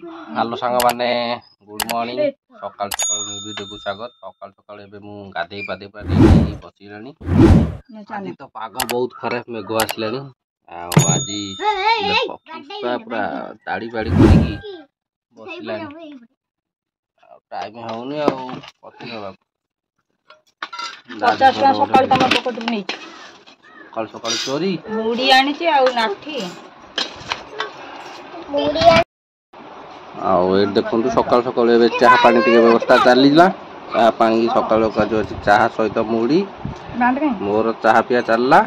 Hello सांग मैंने good morning सकाल सकाल वीडियो को स्वागत सकाल सकाल एबे मु गाधे पाधे पाधे बसिलानी आज तो पाग बहुत खराब मेघ आसलानी आज पूरा दाढ़ी बाड़ी करके बसिलानी टाइम होनी आ कथि हवा 50 टका सकाल तम पॉकेट में सकाल सकाल चोरी मुड़ी आनी छी आ नाठी मुड़ी देखु सकाल सकाल चाह पानी टी व्यवस्था चलीला चाह पानी सकाल जो चाह सहित मुड़ी मोर चाह पिया चलला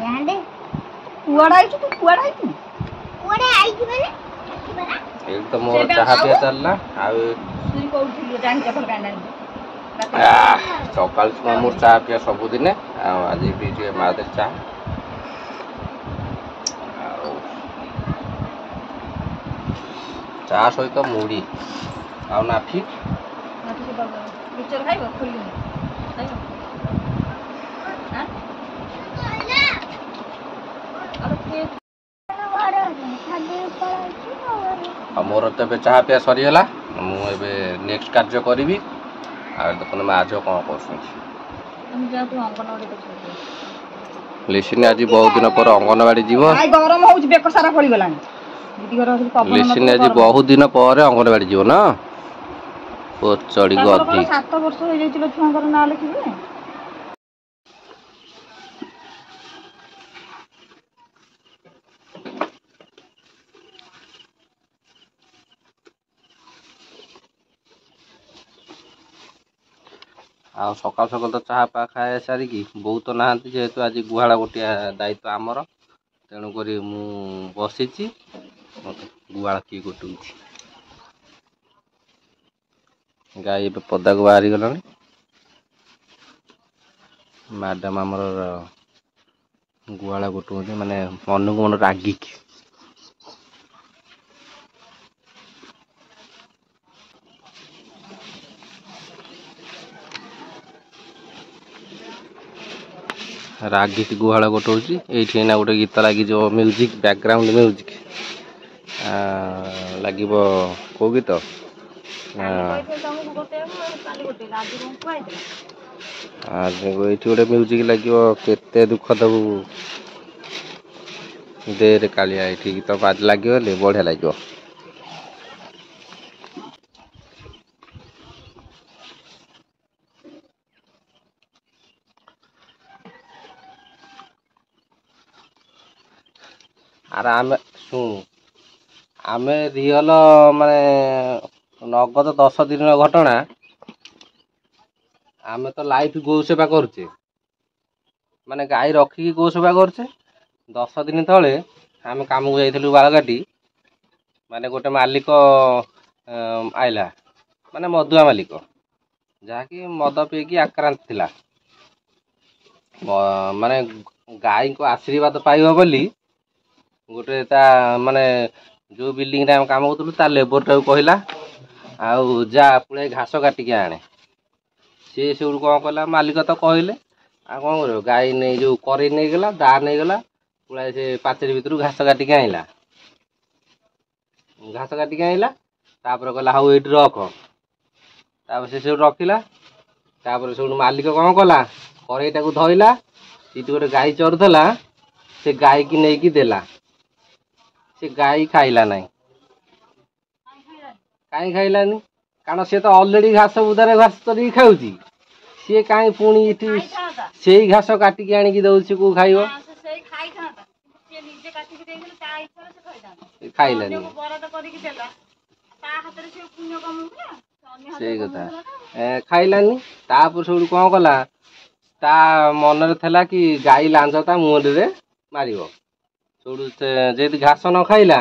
एक तो मोर चाह पिया चलला सकाल मोर चाह पिया सबुदिन आज भी मादे चाह चाह सहित मुड़ी आ नाठी मोर तो चाह पिया सरीगला मुझे नेक्स्ट कार्य करी देखने माँ झील कौन कर लिसिन आज बहुत दिन पर अंगनवाड़ी जीव गरम हो बेक सारा पड़गला लिसिन आज बहुत दिन पर अंगनवाड़ी जीव ना चढ़ी गधी 7 वर्ष हो जाइतिलो छुआंकर ना लिखिबे आ सकाल सकाल तो चाह पा खाए सारिकी बहुत ना जेहेतु आज गुहाड़ा गोटिया दायित्व आमर तेणुक मु बसी गुहाड़ किए गोटू गाई ए पदा को बाहरी गला मैडम आमर गुहाड़ा गोटू माने मन को मन रागिकी रागिक गुहाड़ गोटौची ये गोटे गीत लगी जो म्यूजिक बैकग्राउंड म्यूजिक लगे कौ गीत आज ये गोटे म्यूजिक लगे केते दुख दबू देर कालिया ये गीत बाज लगे बढ़िया लगे आर आमे शुणु आमे रियल माने नगद 10 दिन घटना आमे तो लाइफ गौ सेवा करुचे माने गाई रखिकी गौ सेवा करुचे 10 दिन तले आमे काम को जाइथिलु बालगाटी माने गोटे मालिक आइला माने मधुआ मालिक जहाँकि मद पीकी आक्रांत थिला माने गाई को आशीर्वाद पाइबो बोली गोटे ता माने जो बिल्डिंग रे हम काम करथुलु ता लेबर टाउ कहला आउ जा पुळे घास काटी के आणे से कौन कला मालिक तो कहले आ कौन कर गाई नहीं जो करे नहीं गला दा नहीं गला पुळे से पाचेरी भितर घास काटी के आइला घास काटी के आइला तापर कहला हाउ एट रख तापर से रखिला तापर से मालिक कौन कला करेईटा को धइला सीटी गोटे गाई चरुथला से गाई की नहीं की देला से गाई खाइला नहीं कहीं खाइलानी कारण सी तो ऑलरेडी घास बुदारे घास तरी खाऊची सी कहीं पुणी इठी से घास काटिकी आनिकी दउची को खाइबो खाइलानी से कथा खाइलानी तापर सब कौन कला ता मन रे थला कि गाई लांज ता मुंह रे मारिबो जेदी घास न खाइला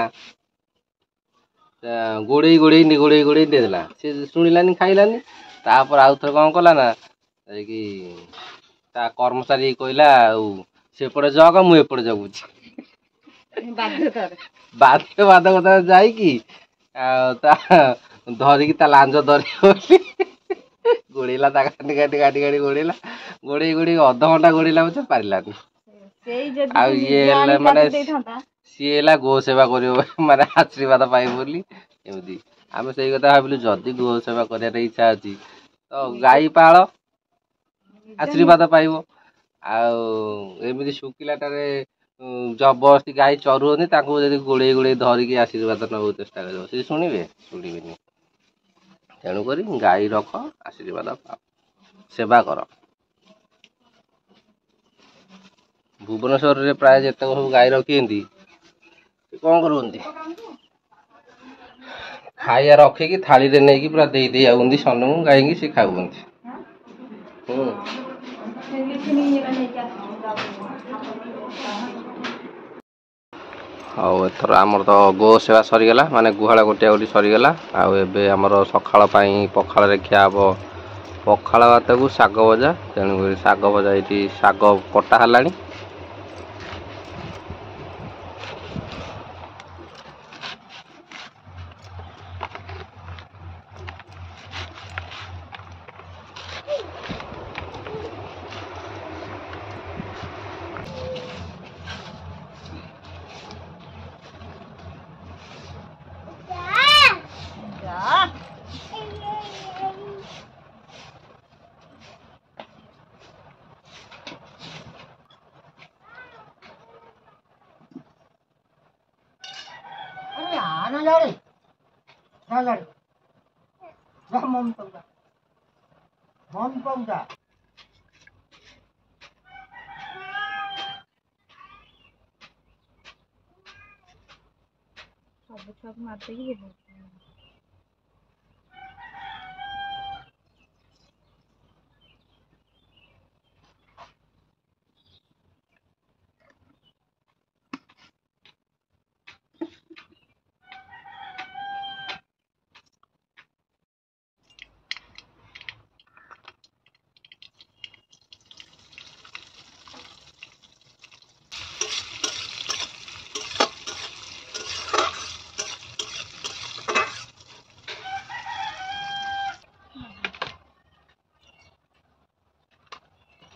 गोड़े गोड़े गोड़े गोड़े देला से शुणिलानी खाइलानी तापर आउ थे कौन कला ना कि ता कर्मचारी कहला सेपटे जग मु एपटे जगुची बाध्य बाधकता जाइकी धरिकी ता लांज धरी गोड़ेला ता काटी काटी काटी काटी गोड़ेला गोड़े गोड़े अध घंटा गोड़ेला पारिलानी ये माने ସିଏ ହେଲା ଗୋ ସେବା କରିବ ମାନେ ଆଶୀର୍ବାଦ ପାଇବ ବୋଲି ଏମିତି। ଆମେ ସେଇ କଥା ଭାବିଲୁ ଯଦି ଗୋ ସେବା କରିବାର ଇଚ୍ଛା ଅଛି ତ ଗାଈ ପାଳ ଆଶୀର୍ବାଦ ପାଇବ। ଆଉ ଏମିତି ଶୁଖିଲାଟାରେ ଜବରଦସ୍ତି ଗାଈ ଚରୁଛନ୍ତି ତାଙ୍କୁ ଯଦି ଗୋଳେଇ ଗୋଳେଇ ଧରିକି ଆଶୀର୍ବାଦ ନେବାକୁ ଚେଷ୍ଟା କରିବ ସେ ଶୁଣିବେ? ଶୁଣିବେନି। ତେଣୁକରି ଗାଈ ରଖ ଆଶୀର୍ବାଦ ପାଅ, ସେବା କର। ଭୁବନେଶ୍ୱରରେ ପ୍ରାୟ ଯେତେକ ସବୁ ଗାଈ ରଖିଛନ୍ତି ସେ କଣ କରୁଛନ୍ତି? ଖାଇବା ରଖିକି ଥାଳିରେ ନେଇକି ପୁରା ଦେଇ ଆଉଛନ୍ତି ସନକୁ ଗାଈକି ସେ ଖାଉଛନ୍ତି। ଆଉ ଏଥର ଆମର ତ ଗୋ ସେବା ସରିଗଲା, ମାନେ ଗୁହାଳ ଗୋଟିଆ ଗୋଟି ସରିଗଲା। ଆଉ ଏବେ ଆମର ସକାଳ ପାଇଁ ପଖାଳରେ ଖିଆ ହେବ ପଖାଳ ଭାତକୁ ଶାଗ ଭଜା। ତେଣୁକରି ଶାଗ ଭଜା ଏଇଠି ଶାଗ କଟା ହେଲାଣି। ସବୁ ଛୁଆକୁ ମାରିଦେଇକି ଯିବୁ।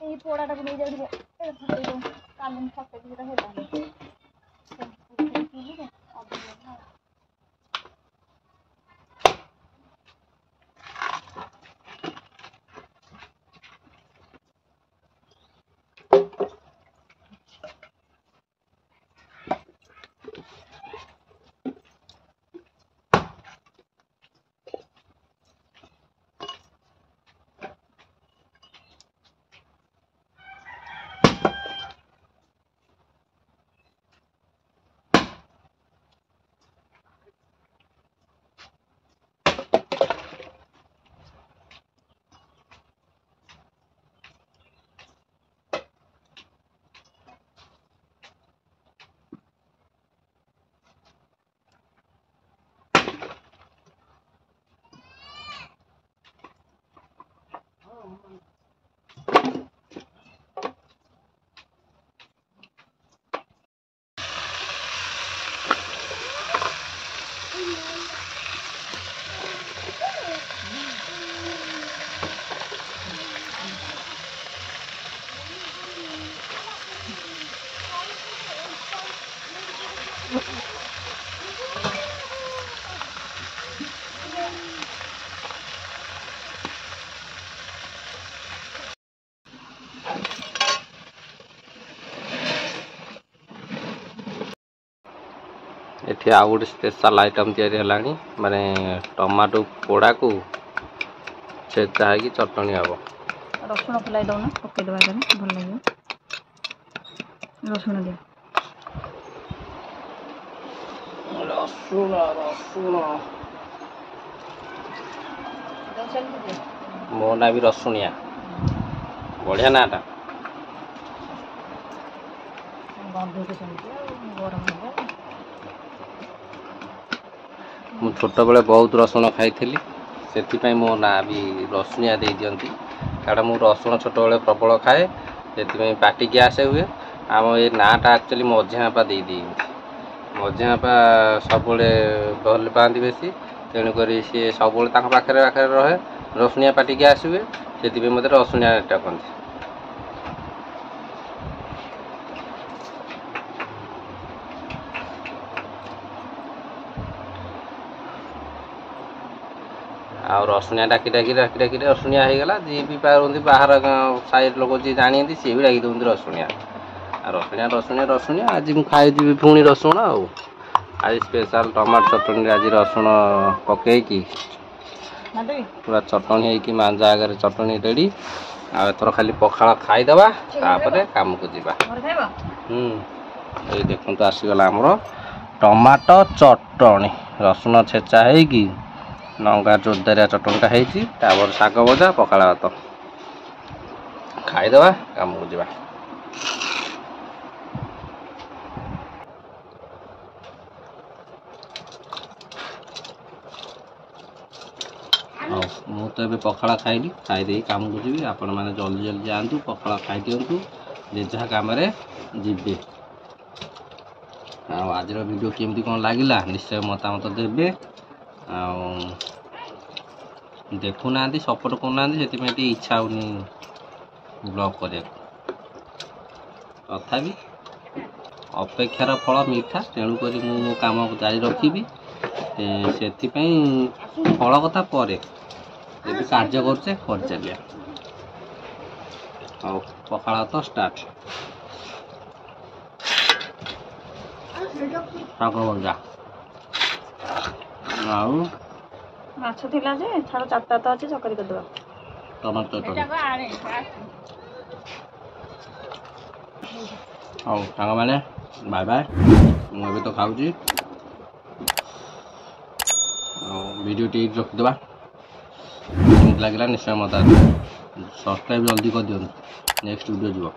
ଏଇ ପୋଡ଼ାଟାକୁ ନେଇ ଯାଉଥିବ କାଲି ଫଟୋ ଦିଟା ହେଲାନି। ଏଠି ଆଉ ଗୋଟେ ସ୍ପେଶାଲ ଆଇଟମ୍ ତିଆରି ହେଲାଣି, ମାନେ ଟମାଟୋ ପୋଡ଼ାକୁ ଛେଚା ହେଇକି ଚଟଣି ହେବ। ରସୁଣ ଫୁଲାଇ ଦଉନ, ପକେଇଦବା ଏଥିରେ ଭଲ ଲାଗିବ। ରସୁଣ ଦିଅ। ରସୁଣ ମୋ ନାଁ ବି ରସୁଣିଆ, ବଢ଼ିଆ ନାଁଟା। ଗନ୍ଧକୁ ସେମିତି ଆଉ ଗରମ ହେବ। ମୁଁ ଛୋଟବେଳେ ବହୁତ ରସୁଣ ଖାଇଥିଲି, ସେଥିପାଇଁ ମୋ ନାଁ ବି ରସୁଣିଆ ଦେଇଦିଅନ୍ତି। କାରଣ ମୁଁ ରସୁଣ ଛୋଟବେଳେ ପ୍ରବଳ ଖାଏ, ସେଥିପାଇଁ ପାଟି ଗ୍ୟାସ୍ ହୁଏ। ଆମ ଏ ନାଁଟା ଆକ୍ଚୁଆଲି ମଝିଆ ବାପା ଦେଇଦିଅନ୍ତି। ମଝିଆ ବାପା ସବୁବେଳେ ଭଲ ପାଆନ୍ତି ବେଶୀ, ତେଣୁକରି ସିଏ ସବୁବେଳେ ତାଙ୍କ ପାଖରେ ରହେ। ରସୁଣିଆ ପାଟି ଗ୍ୟାସ୍ ହୁଏ, ସେଥିପାଇଁ ମୋତେ ରସୁଣିଆ ଡାକନ୍ତି। ଆଉ ରସୁଣିଆ ଡାକି ରସୁଣିଆ ହେଇଗଲା। ଯିଏ ବି ପାରନ୍ତି ବାହାର ସାଇଡ୍ ଲୋକ ଯିଏ ଜାଣିଛନ୍ତି ସିଏ ବି ଡାକି ଦିଅନ୍ତି ରସୁଣିଆ। ଆଉ ରସୁଣିଆ ଆଜି ମୁଁ ଖାଇଯିବି ପୁଣି ରସୁଣ। ଆଉ ଆଜି ସ୍ପେଶାଲ ଟମାଟୋ ଚଟଣିରେ ଆଜି ରସୁଣ ପକେଇକି ପୁରା ଚଟଣି ହେଇକି ମାଞ୍ଜା ଆଗରେ ଚଟଣି ରେଡ଼ି। ଆଉ ଏଥର ଖାଲି ପଖାଳ ଖାଇଦେବା ତାପରେ କାମକୁ ଯିବା। ଏଇ ଦେଖନ୍ତୁ ଆସିଗଲା ଆମର ଟମାଟୋ ଚଟଣି, ରସୁଣ ଛେଚା ହେଇକି ଲଙ୍କା ଜୋରଦାରିଆ ଚଟଣିଟା ହେଇଛି। ତାପରେ ଶାଗ ଭଜା, ପଖାଳ ଭାତ ଖାଇଦେବା କାମକୁ ଯିବା। ହଉ ମୁଁ ତ ଏବେ ପଖାଳ ଖାଇଲି, ଖାଇଦେଇ କାମକୁ ଯିବି। ଆପଣମାନେ ଜଲ୍ଦି ଯାଆନ୍ତୁ, ପଖାଳ ଖାଇଦିଅନ୍ତୁ, ଯେ ଯାହା କାମରେ ଯିବେ। ଆଉ ଆଜିର ଭିଡ଼ିଓ କେମିତି କ'ଣ ଲାଗିଲା ନିଶ୍ଚୟ ମତାମତ ଦେବେ। ଆଉ ଦେଖୁନାହାନ୍ତି, ସପୋର୍ଟ କରୁନାହାନ୍ତି, ସେଥିପାଇଁ ଟିକେ ଇଚ୍ଛା ହେଉନି ବ୍ଲଗ୍ କରିବାକୁ। ତଥାପି ଅପେକ୍ଷାର ଫଳ ମିଠା, ତେଣୁକରି ମୁଁ ମୋ କାମ ଜାରି ରଖିବି। ସେଥିପାଇଁ ଫଳ କଥା ପରେ, ଏବେ କାର୍ଯ୍ୟ କରୁଛେ କରିଚାଲିବା। ହଉ ପଖାଳ ଭାତ ଷ୍ଟାର୍ଟ। ଶାଗ ଭଜା ଆଉ ମାଛ ଥିଲା ଯେ ଛାଡ଼, 4ଟା ତ ଅଛି, ଚକରି କରିଦେବା। ଟମାଟୋ ଚଟଣି। ହଉ ସାଙ୍ଗମାନେ ବାଏ ବାଏ। ମୁଁ ଏବେ ତ ଖାଉଛି। ଆଉ ଭିଡ଼ିଓଟି ଏଇଠି ରଖିଦେବା। କେମିତି ଲାଗିଲା ନିଶ୍ଚୟ ମତାମତ। ସବସ୍କ୍ରାଇବ୍ ଜଲ୍ଦି କରିଦିଅନ୍ତୁ, ନେକ୍ସଟ ଭିଡ଼ିଓ ଯିବ।